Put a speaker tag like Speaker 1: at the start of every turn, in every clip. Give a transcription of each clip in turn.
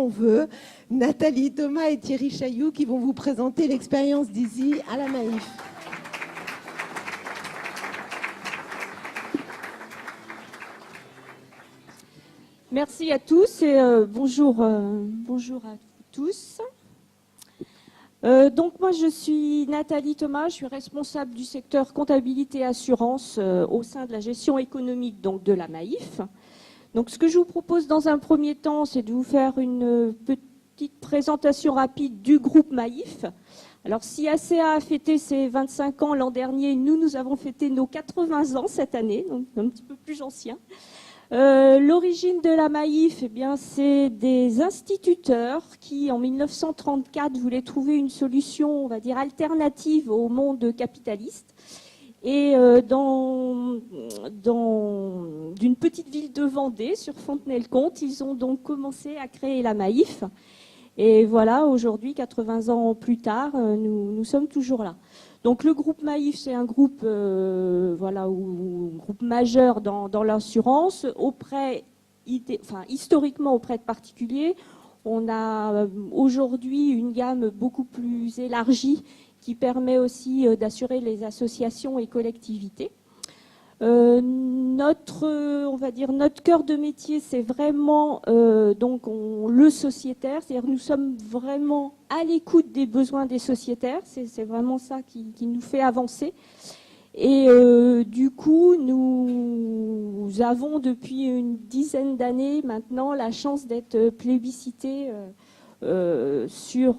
Speaker 1: l'on veut. Nathalie Thomas et Thierry Chailloux qui vont vous présenter l'expérience d'Easy à la Maïf.
Speaker 2: Merci à tous et bonjour à tous. Donc moi je suis Nathalie Thomas, je suis responsable du secteur comptabilité et assurance au sein de la gestion économique donc de la Maïf. Donc ce que je vous propose dans un premier temps, c'est de vous faire une petite présentation rapide du groupe Maïf. Alors si ACA a fêté ses 25 ans l'an dernier, nous avons fêté nos 80 ans cette année, donc un petit peu plus ancien. L'origine de la Maïf, eh bien, c'est des instituteurs qui, en 1934, voulaient trouver une solution, on va dire, alternative au monde capitaliste. Et d'une petite ville de Vendée, sur Fontenay-le-Comte, ils ont donc commencé à créer la Maïf. Et voilà, aujourd'hui, 80 ans plus tard, nous sommes toujours là. Donc le groupe Maïf, c'est un groupe, groupe majeur dans l'assurance, historiquement auprès de particuliers. On a aujourd'hui une gamme beaucoup plus élargie qui permet aussi d'assurer les associations et collectivités. Notre cœur de métier, c'est vraiment le sociétaire, c'est-à-dire nous sommes vraiment à l'écoute des besoins des sociétaires, c'est vraiment ça qui nous fait avancer. Et du coup, nous avons depuis une dizaine d'années maintenant la chance d'être plébiscités sur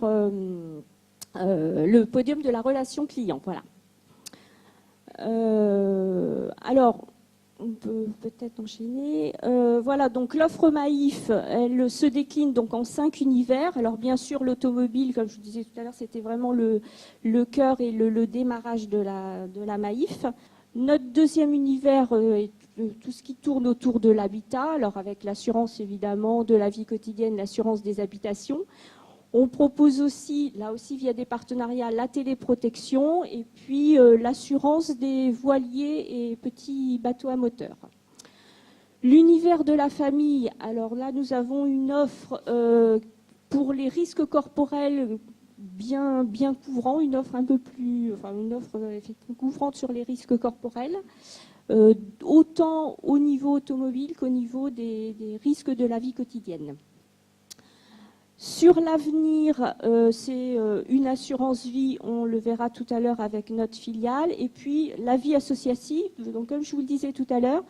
Speaker 2: le podium de la relation client. Voilà. Alors, on peut peut-être enchaîner. Voilà, donc l'offre Maïf, elle se décline donc en 5 univers. Alors bien sûr, l'automobile, comme je vous disais tout à l'heure, c'était vraiment le cœur et le démarrage de la Maïf. Notre deuxième univers est tout ce qui tourne autour de l'habitat, alors avec l'assurance évidemment de la vie quotidienne, l'assurance des habitations. On propose aussi, là aussi via des partenariats, la téléprotection et puis l'assurance des voiliers et petits bateaux à moteur. L'univers de la famille, alors là nous avons une offre pour les risques corporels bien couvrant, une offre effectivement couvrante sur les risques corporels, autant au niveau automobile qu'au niveau des risques de la vie quotidienne. Sur l'avenir, c'est une assurance vie, on le verra tout à l'heure avec notre filiale, et puis la vie associative. Donc, comme je vous le disais tout à l'heure,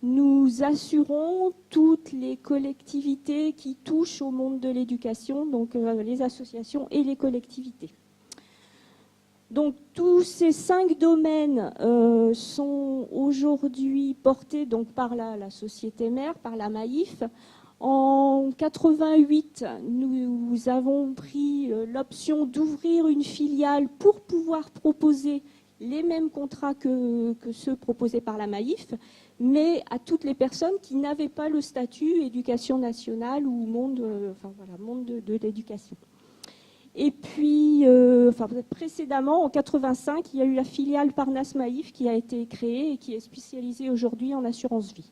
Speaker 2: nous assurons toutes les collectivités qui touchent au monde de l'éducation, donc les associations et les collectivités. Donc tous ces 5 domaines sont aujourd'hui portés donc, par la société mère, par la Maïf. En 88, nous avons pris l'option d'ouvrir une filiale pour pouvoir proposer les mêmes contrats que ceux proposés par la Maïf, mais à toutes les personnes qui n'avaient pas le statut éducation nationale ou monde de l'éducation. Et puis, précédemment, en 85, il y a eu la filiale Parnasse Maïf qui a été créée et qui est spécialisée aujourd'hui en assurance vie.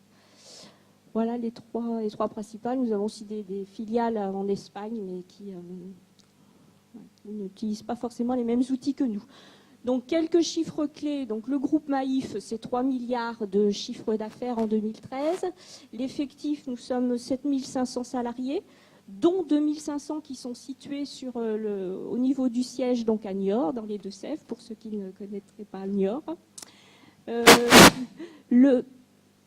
Speaker 2: Voilà les trois principales. Nous avons aussi des filiales en Espagne, mais qui n'utilisent pas forcément les mêmes outils que nous. Donc, quelques chiffres clés. Donc, le groupe Maïf, c'est 3 milliards de chiffre d'affaires en 2013. L'effectif, nous sommes 7500 salariés, dont 2500 qui sont situés au niveau du siège, donc à Niort, dans les Deux-Sèvres, pour ceux qui ne connaîtraient pas Niort. Le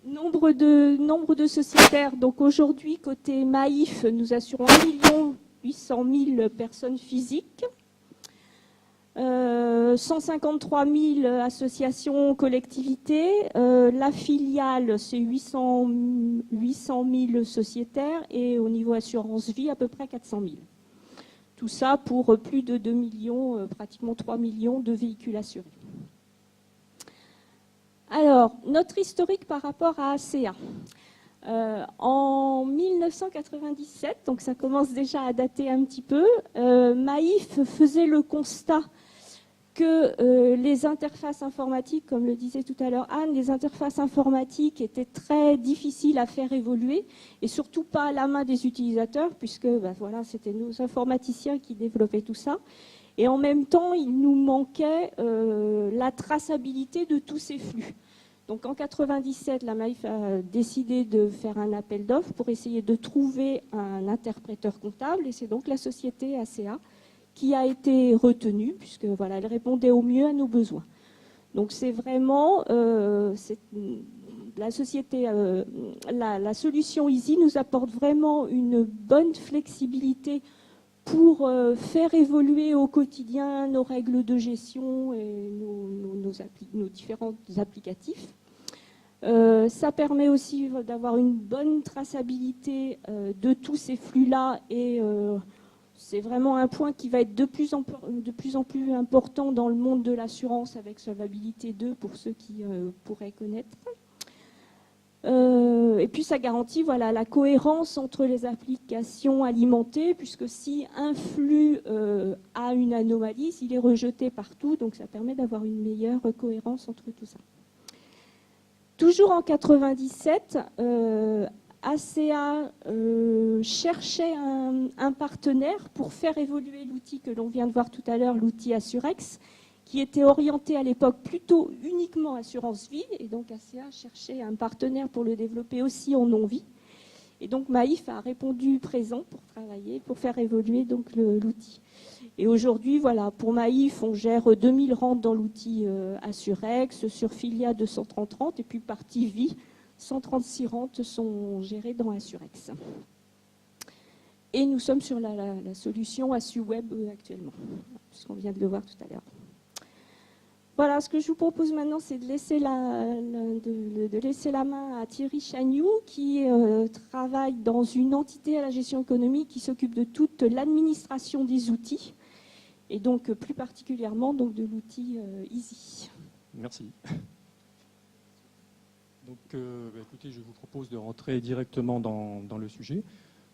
Speaker 2: nombre de sociétaires, donc aujourd'hui, côté Maïf, nous assurons 1 800 000 personnes physiques, 153 000 associations, collectivités. La filiale, c'est 800 000 sociétaires et au niveau assurance vie, à peu près 400 000. Tout ça pour plus de 2 millions, pratiquement 3 millions de véhicules assurés. Alors, notre historique par rapport à ACA. En 1997, donc ça commence déjà à dater un petit peu, Maïf faisait le constat que les interfaces informatiques, comme le disait tout à l'heure Anne, les interfaces informatiques étaient très difficiles à faire évoluer et surtout pas à la main des utilisateurs puisque voilà, c'était nos informaticiens qui développaient tout ça. Et en même temps, il nous manquait la traçabilité de tous ces flux. Donc en 97, la Maïf a décidé de faire un appel d'offres pour essayer de trouver un interpréteur comptable et c'est donc la société ACA qui a été retenue, puisque voilà, elle répondait au mieux à nos besoins. Donc c'est vraiment la société, la solution Easy nous apporte vraiment une bonne flexibilité pour faire évoluer au quotidien nos règles de gestion et nos différents applicatifs. Ça permet aussi d'avoir une bonne traçabilité de tous ces flux-là et c'est vraiment un point qui va être de plus en plus important dans le monde de l'assurance avec Solvabilité 2 pour ceux qui pourraient connaître. Et puis ça garantit voilà, la cohérence entre les applications alimentées, puisque si un flux a une anomalie, il est rejeté partout, donc ça permet d'avoir une meilleure cohérence entre tout ça. Toujours en 97, ACA cherchait un partenaire pour faire évoluer l'outil que l'on vient de voir tout à l'heure, l'outil Assurex, qui était orienté à l'époque plutôt uniquement assurance vie. Et donc ACA cherchait un partenaire pour le développer aussi en non-vie. Et donc Maïf a répondu présent pour travailler, pour faire évoluer donc l'outil. Et aujourd'hui, voilà, pour Maïf, on gère 2000 rentes dans l'outil Assurex, sur Filia 230 et puis partie vie. 136 rentes sont gérées dans Assurex. Et nous sommes sur la solution AssuWeb actuellement, puisqu'on vient de le voir tout à l'heure. Voilà, ce que je vous propose maintenant, c'est de laisser la main à Thierry Chagnoux, qui travaille dans une entité à la gestion économique qui s'occupe de toute l'administration des outils, et donc plus particulièrement donc, de l'outil Easy.
Speaker 3: Merci. Donc, écoutez, je vous propose de rentrer directement dans le sujet.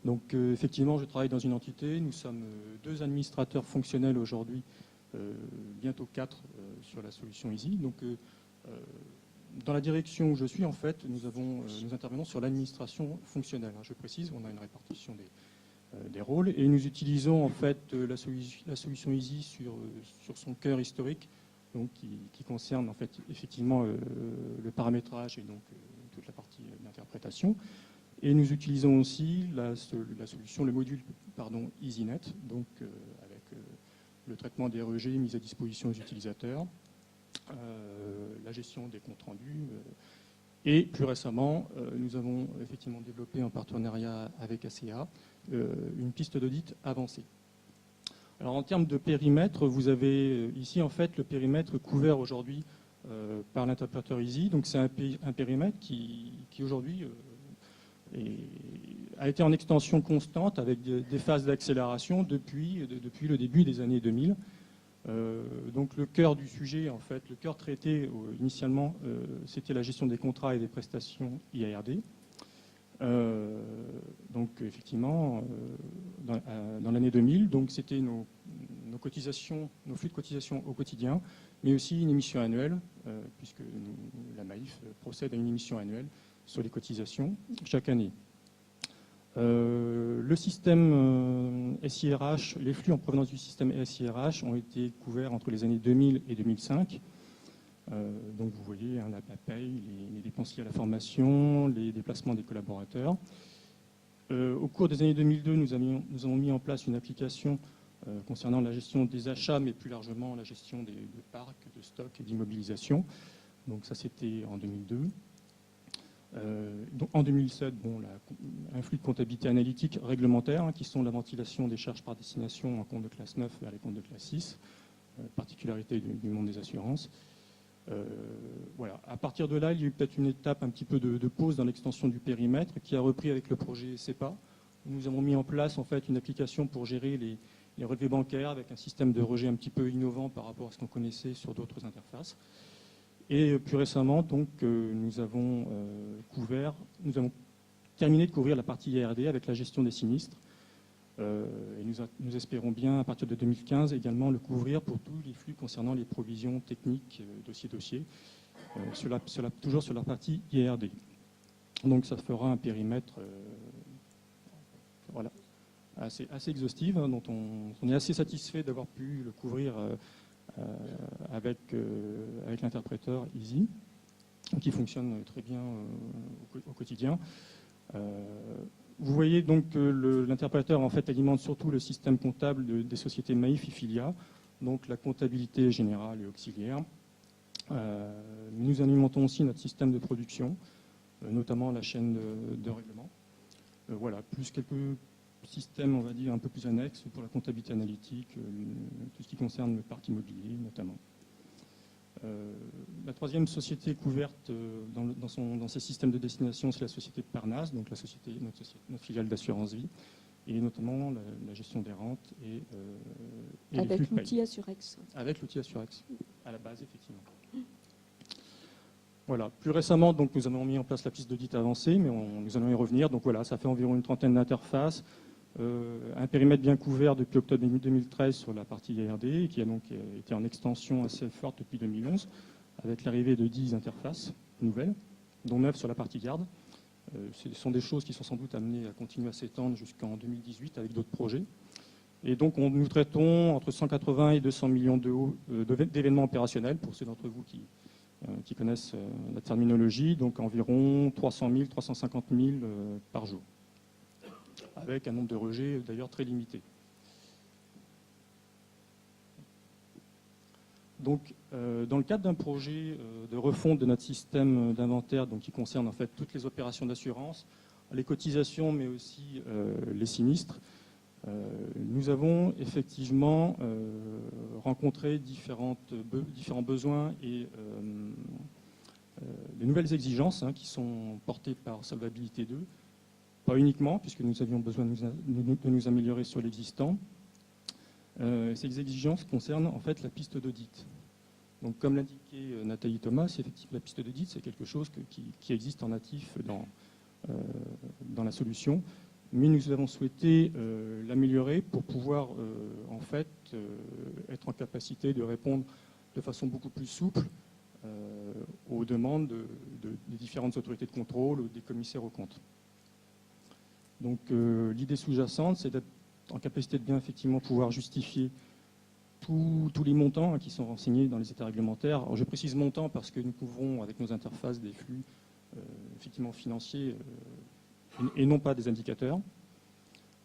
Speaker 3: Donc, effectivement, je travaille dans une entité. Nous sommes 2 administrateurs fonctionnels aujourd'hui, bientôt 4 sur la solution Easy. Donc, dans la direction où je suis, en fait, nous intervenons sur l'administration fonctionnelle. Je précise, on a une répartition des rôles et nous utilisons en fait la solution Easy sur son cœur historique. Donc, qui concerne en fait effectivement le paramétrage et donc toute la partie d'interprétation. Et nous utilisons aussi la solution, le module EasyNet, donc avec le traitement des rejets mis à disposition des utilisateurs, la gestion des comptes rendus. Et plus récemment, nous avons effectivement développé en partenariat avec ACA une piste d'audit avancée. Alors en termes de périmètre, vous avez ici en fait le périmètre couvert aujourd'hui par l'interpréteur Easy. Donc c'est un périmètre qui aujourd'hui a été en extension constante avec des phases d'accélération depuis le début des années 2000. Donc le cœur du sujet, en fait, le cœur traité initialement, c'était la gestion des contrats et des prestations IARD. Donc effectivement, dans l'année 2000, donc c'était nos cotisations, nos flux de cotisations au quotidien, mais aussi une émission annuelle, puisque la Maïf procède à une émission annuelle sur les cotisations chaque année. Le système SIRH, les flux en provenance du système SIRH ont été couverts entre les années 2000 et 2005. Donc vous voyez la paye, les dépenses liées à la formation, les déplacements des collaborateurs. Au cours des années 2002, nous avons mis en place une application concernant la gestion des achats, mais plus largement la gestion de parcs, de stocks et d'immobilisation. Donc ça, c'était en 2002. Donc en 2007, un flux de comptabilité analytique réglementaire, qui sont la ventilation des charges par destination en compte de classe 9 vers les comptes de classe 6, particularité du monde des assurances. Voilà. À partir de là, il y a eu peut-être une étape un petit peu de pause dans l'extension du périmètre qui a repris avec le projet CEPA. Nous avons mis en place en fait une application pour gérer les relevés bancaires avec un système de rejet un petit peu innovant par rapport à ce qu'on connaissait sur d'autres interfaces. Et plus récemment, donc, nous avons terminé de couvrir la partie IARD avec la gestion des sinistres. Et nous espérons bien, à partir de 2015, également le couvrir pour tous les flux concernant les provisions techniques dossier-dossier, toujours sur la partie IRD. Donc ça fera un périmètre voilà, assez exhaustif, hein, dont on est assez satisfait d'avoir pu le couvrir avec l'interpréteur Easy, qui fonctionne très bien au quotidien. Vous voyez donc que l'interpréteur en fait alimente surtout le système comptable des sociétés Maïf et Filia, donc la comptabilité générale et auxiliaire. Nous alimentons aussi notre système de production, notamment la chaîne de règlement. Voilà, plus quelques systèmes, on va dire, un peu plus annexes pour la comptabilité analytique, tout ce qui concerne le parc immobilier notamment. La troisième société couverte dans ces systèmes de destination, c'est la société de Parnasse, donc notre filiale d'assurance vie, et notamment la gestion des rentes et
Speaker 2: avec l'outil Assurex.
Speaker 3: Avec l'outil Assurex, à la base, effectivement. Voilà. Plus récemment, donc, nous avons mis en place la piste d'audit avancée, mais nous allons y revenir. Donc voilà, ça fait environ une trentaine d'interfaces, un périmètre bien couvert depuis octobre 2013 sur la partie IRD, qui a donc été en extension assez forte depuis 2011, avec l'arrivée de 10 interfaces nouvelles, dont 9 sur la partie garde. Ce sont des choses qui sont sans doute amenées à continuer à s'étendre jusqu'en 2018 avec d'autres projets. Et donc nous traitons entre 180 et 200 millions d'événements opérationnels, pour ceux d'entre vous qui connaissent la terminologie, donc environ 300 000, 350 000 par jour, avec un nombre de rejets d'ailleurs très limité. Donc, dans le cadre d'un projet de refonte de notre système d'inventaire, donc qui concerne en fait toutes les opérations d'assurance, les cotisations, mais aussi les sinistres, nous avons effectivement rencontré différents besoins et de nouvelles exigences qui sont portées par Solvabilité 2, pas uniquement, puisque nous avions besoin de nous améliorer sur l'existant. Ces exigences concernent en fait la piste d'audit. Donc, comme l'indiquait Nathalie Thomas, effectivement, la piste d'audit, c'est quelque chose qui existe en natif dans la solution, mais nous avons souhaité l'améliorer pour pouvoir en fait être en capacité de répondre de façon beaucoup plus souple aux demandes des différentes autorités de contrôle ou des commissaires aux comptes. Donc l'idée sous-jacente, c'est d'être en capacité de bien effectivement pouvoir justifier tous les montants qui sont renseignés dans les états réglementaires. Alors, je précise montants parce que nous couvrons avec nos interfaces des flux effectivement financiers et non pas des indicateurs,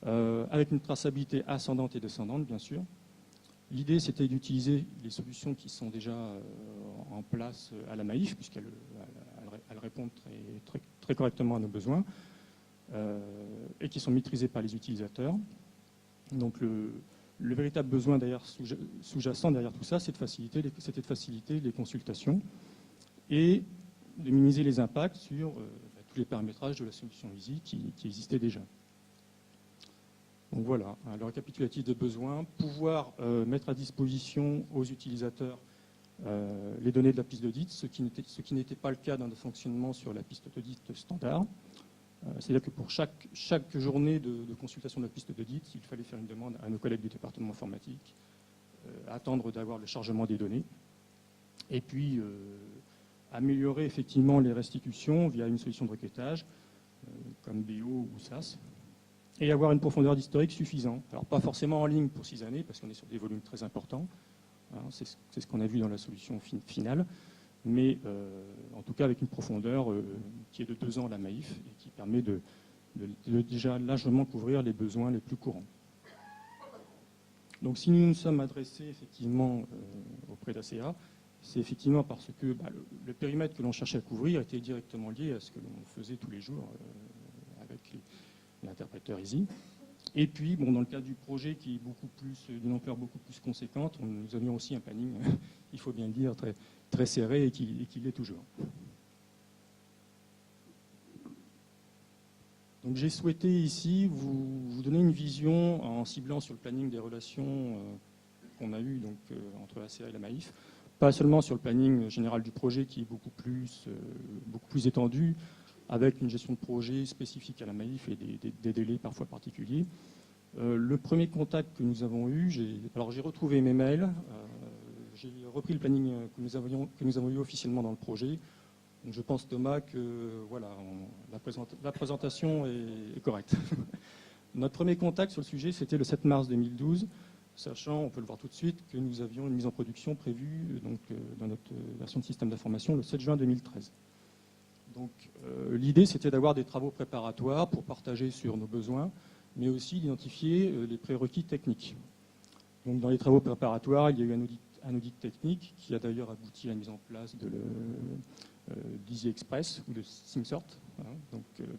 Speaker 3: avec une traçabilité ascendante et descendante, bien sûr. L'idée, c'était d'utiliser les solutions qui sont déjà en place à la Maïf, puisqu'elles répondent très correctement à nos besoins, et qui sont maîtrisées par les utilisateurs. Donc, le véritable besoin sous-jacent derrière tout ça, c'était de faciliter les consultations et de minimiser les impacts sur tous les paramétrages de la solution Easy qui existait déjà. Donc voilà, le récapitulatif des besoins, pouvoir mettre à disposition aux utilisateurs les données de la piste d'audit, ce qui n'était pas le cas dans le fonctionnement sur la piste d'audit standard. C'est-à-dire que pour chaque journée de consultation de la piste d'audit, il fallait faire une demande à nos collègues du département informatique, attendre d'avoir le chargement des données, et puis améliorer effectivement les restitutions via une solution de requêtage, comme BO ou SAS, et avoir une profondeur d'historique suffisante. Alors pas forcément en ligne pour 6 années, parce qu'on est sur des volumes très importants, hein, c'est ce qu'on a vu dans la solution finale, mais en tout cas avec une profondeur qui est de 2 ans à la Maïf et qui permet de déjà largement couvrir les besoins les plus courants. Donc si nous nous sommes adressés effectivement auprès d'ACA, c'est effectivement parce que le périmètre que l'on cherchait à couvrir était directement lié à ce que l'on faisait tous les jours avec l'interpréteur Easy. Et puis, dans le cadre du projet qui est d'une ampleur beaucoup plus conséquente, nous avions aussi un planning, il faut bien le dire, très serré et qui l'est toujours. Donc j'ai souhaité ici vous donner une vision en ciblant sur le planning des relations qu'on a eues entre ACA et la Maïf, pas seulement sur le planning général du projet qui est beaucoup plus étendu, avec une gestion de projet spécifique à la Maïf et des délais parfois particuliers, Le premier contact que nous avons eu, j'ai retrouvé mes mails, j'ai repris le planning que nous avons eu officiellement dans le projet. Donc je pense, Thomas, que voilà, la présentation est correcte. Notre premier contact sur le sujet, c'était le 7 mars 2012, sachant, on peut le voir tout de suite, que nous avions une mise en production prévue dans notre version de système d'information le 7 juin 2013. Donc l'idée, c'était d'avoir des travaux préparatoires pour partager sur nos besoins, mais aussi d'identifier les prérequis techniques. Donc dans les travaux préparatoires, il y a eu un audit technique qui a d'ailleurs abouti à la mise en place de d'Easy Express ou de SimSort,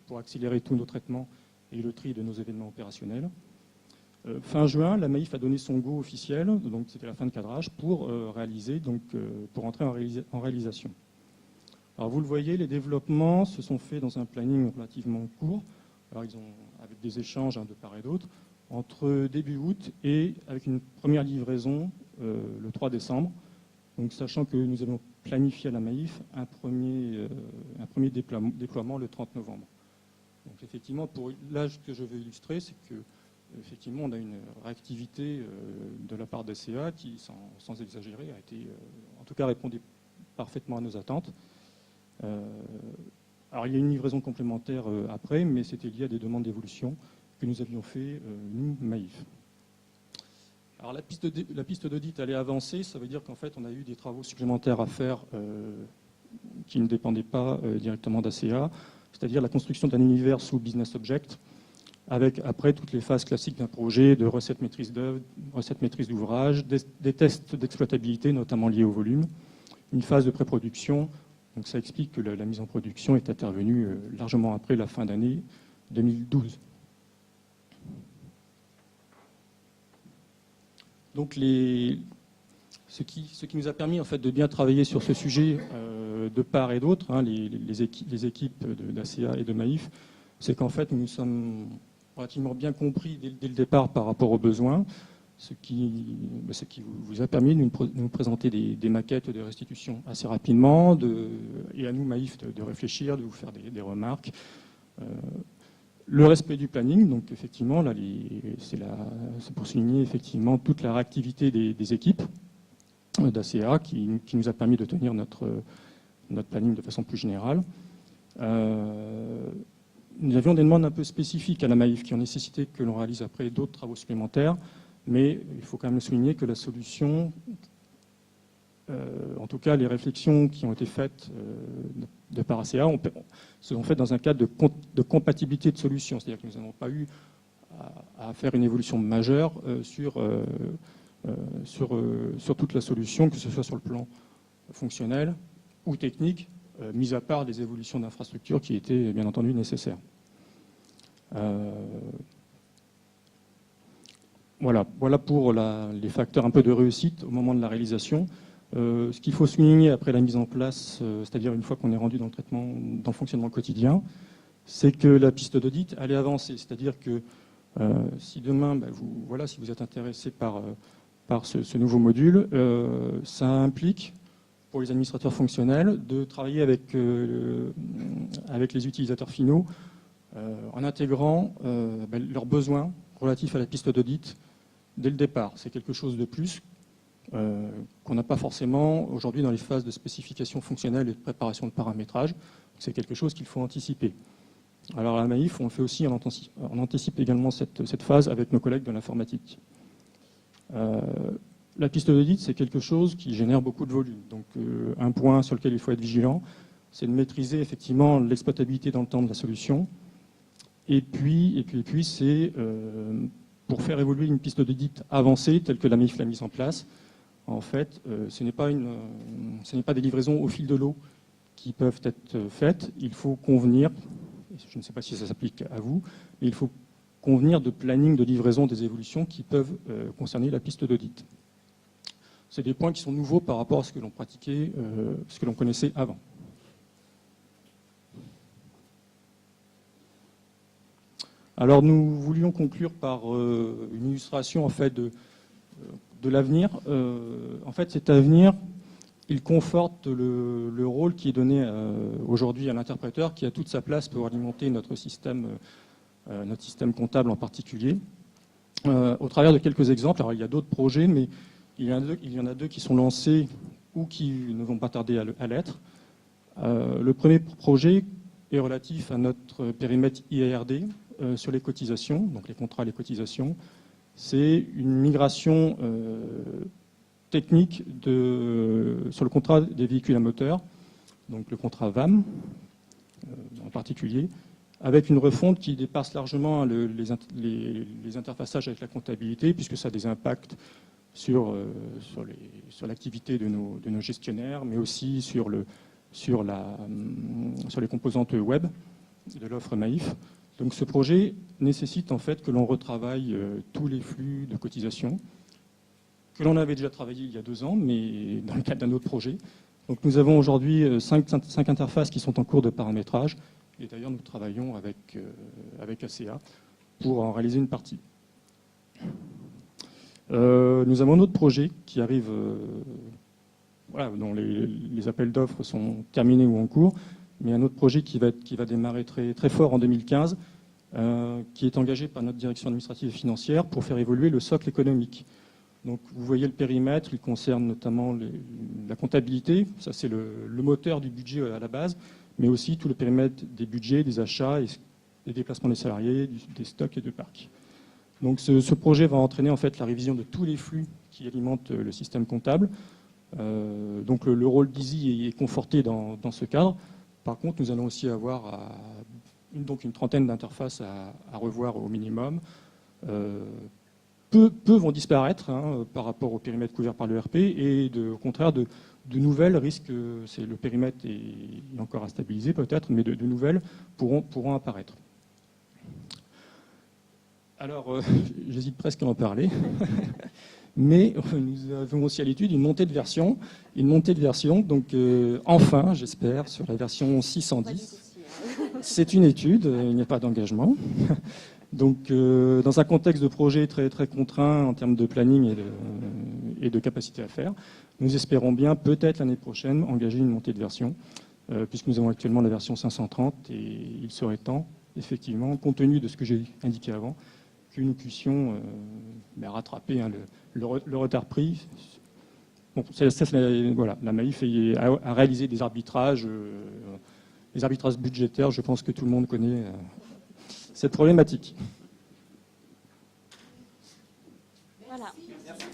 Speaker 3: pour accélérer tous nos traitements et le tri de nos événements opérationnels. Fin juin, la Maïf a donné son go officiel, donc c'était la fin de cadrage, pour entrer en réalisation. Alors vous le voyez, les développements se sont faits dans un planning relativement court. Alors ils ont, avec des échanges de part et d'autre, entre début août et avec une première livraison le 3 décembre. Donc sachant que nous avons planifié à la Maïf un premier déploiement le 30 novembre. Donc effectivement, pour l'âge que je veux illustrer, c'est que effectivement, on a une réactivité de la part d'ACA qui, sans exagérer, a été, en tout cas, répondait parfaitement à nos attentes. Alors, il y a une livraison complémentaire après, mais c'était lié à des demandes d'évolution que nous avions fait, nous, Maïf. Alors, la piste d'audit, elle est avancée. Ça veut dire qu'en fait, on a eu des travaux supplémentaires à faire qui ne dépendaient pas directement d'ACA, c'est-à-dire la construction d'un univers sous Business Object, avec après toutes les phases classiques d'un projet de recette maîtrise d'œuvre, recette maîtrise d'ouvrage, des tests d'exploitabilité, notamment liés au volume, une phase de pré-production. Donc ça explique que la mise en production est intervenue largement après la fin d'année 2012. Donc ce qui nous a permis en fait de bien travailler sur ce sujet de part et d'autre, les équipes d'ACA et de Maïf, c'est qu'en fait nous nous sommes relativement bien compris dès le départ par rapport aux besoins, ce qui vous a permis de nous présenter des maquettes de restitution assez rapidement, et à nous, Maïf, de réfléchir, de vous faire des remarques. Le respect du planning, donc effectivement, là, c'est pour souligner effectivement toute la réactivité des équipes d'ACA qui nous a permis de tenir notre planning de façon plus générale. Nous avions des demandes un peu spécifiques à la Maïf qui ont nécessité que l'on réalise après d'autres travaux supplémentaires, mais il faut quand même souligner que la solution, en tout cas les réflexions qui ont été faites de par ACA, se sont faites dans un cadre de compatibilité de solutions, c'est-à-dire que nous n'avons pas eu à faire une évolution majeure sur toute la solution, que ce soit sur le plan fonctionnel ou technique, mis à part des évolutions d'infrastructure qui étaient bien entendu nécessaires. Voilà pour les facteurs un peu de réussite au moment de la réalisation. Ce qu'il faut souligner après la mise en place, c'est-à-dire une fois qu'on est rendu dans le fonctionnement quotidien, c'est que la piste d'audit, elle est avancée. C'est-à-dire que si demain, si vous êtes intéressé par ce nouveau module, ça implique pour les administrateurs fonctionnels de travailler avec les utilisateurs finaux en intégrant leurs besoins relatifs à la piste d'audit dès le départ. C'est quelque chose de plus qu'on n'a pas forcément aujourd'hui dans les phases de spécification fonctionnelle et de préparation de paramétrage. C'est quelque chose qu'il faut anticiper. Alors à la Maïf, on le fait aussi, on anticipe également cette phase avec nos collègues de l'informatique. La piste d'audit, c'est quelque chose qui génère beaucoup de volume. Donc un point sur lequel il faut être vigilant, c'est de maîtriser effectivement l'exploitabilité dans le temps de la solution. Et puis c'est pour faire évoluer une piste d'audit avancée telle que la Maïf l'a mise en place. En fait, ce n'est pas des livraisons au fil de l'eau qui peuvent être faites. Il faut convenir, je ne sais pas si ça s'applique à vous, mais il faut convenir de planning de livraison des évolutions qui peuvent concerner la piste d'audit. C'est des points qui sont nouveaux par rapport à ce que l'on pratiquait, ce que l'on connaissait avant. Alors nous voulions conclure par une illustration en fait de l'avenir. En fait, cet avenir, il conforte le rôle qui est donné aujourd'hui à l'interpréteur, qui a toute sa place pour alimenter notre système comptable en particulier. au travers de quelques exemples. Alors, il y a d'autres projets, mais il y en a deux qui sont lancés ou qui ne vont pas tarder à l'être. Le premier projet est relatif à notre périmètre IARD sur les cotisations, donc les contrats et les cotisations. C'est une migration technique sur le contrat des véhicules à moteur, donc le contrat VAM en particulier, avec une refonte qui dépasse largement les interfaçages avec la comptabilité, puisque ça a des impacts sur l'activité de nos gestionnaires, mais aussi sur les composantes web de l'offre Maïf. Donc ce projet nécessite en fait que l'on retravaille tous les flux de cotisation, que l'on avait déjà travaillé il y a 2 ans, mais dans le cadre d'un autre projet. Donc nous avons aujourd'hui 5 interfaces qui sont en cours de paramétrage, et d'ailleurs nous travaillons avec ACA pour en réaliser une partie. Nous avons un autre projet qui arrive, dont les appels d'offres sont terminés ou en cours, mais un autre projet qui va démarrer très, très fort en 2015, qui est engagé par notre direction administrative et financière pour faire évoluer le socle économique. Donc vous voyez le périmètre, il concerne notamment la comptabilité, ça c'est le moteur du budget à la base, mais aussi tout le périmètre des budgets, des achats, et des déplacements des salariés, des stocks et de parcs. Donc ce projet va entraîner en fait la révision de tous les flux qui alimentent le système comptable. Donc le rôle d'Easy est conforté dans ce cadre. Par contre, nous allons aussi avoir une trentaine d'interfaces à revoir au minimum. Peu vont disparaître par rapport au périmètre couvert par l'ERP, et au contraire, de nouvelles risquent, le périmètre est encore à stabiliser peut-être, mais de nouvelles pourront apparaître. Alors, j'hésite presque à en parler, mais nous avons aussi à l'étude une montée de version, donc enfin, j'espère, sur la version 610. C'est une étude, il n'y a pas d'engagement. Donc, dans un contexte de projet très, très contraint en termes de planning et de capacité à faire, nous espérons bien, peut-être l'année prochaine, engager une montée de version, puisque nous avons actuellement la version 530, et il serait temps, effectivement, compte tenu de ce que j'ai indiqué avant, que nous puissions rattraper le retard pris. Bon, la Maïf a réalisé des arbitrages, les arbitrages budgétaires. Je pense que tout le monde connaît cette problématique.
Speaker 2: Voilà. Merci.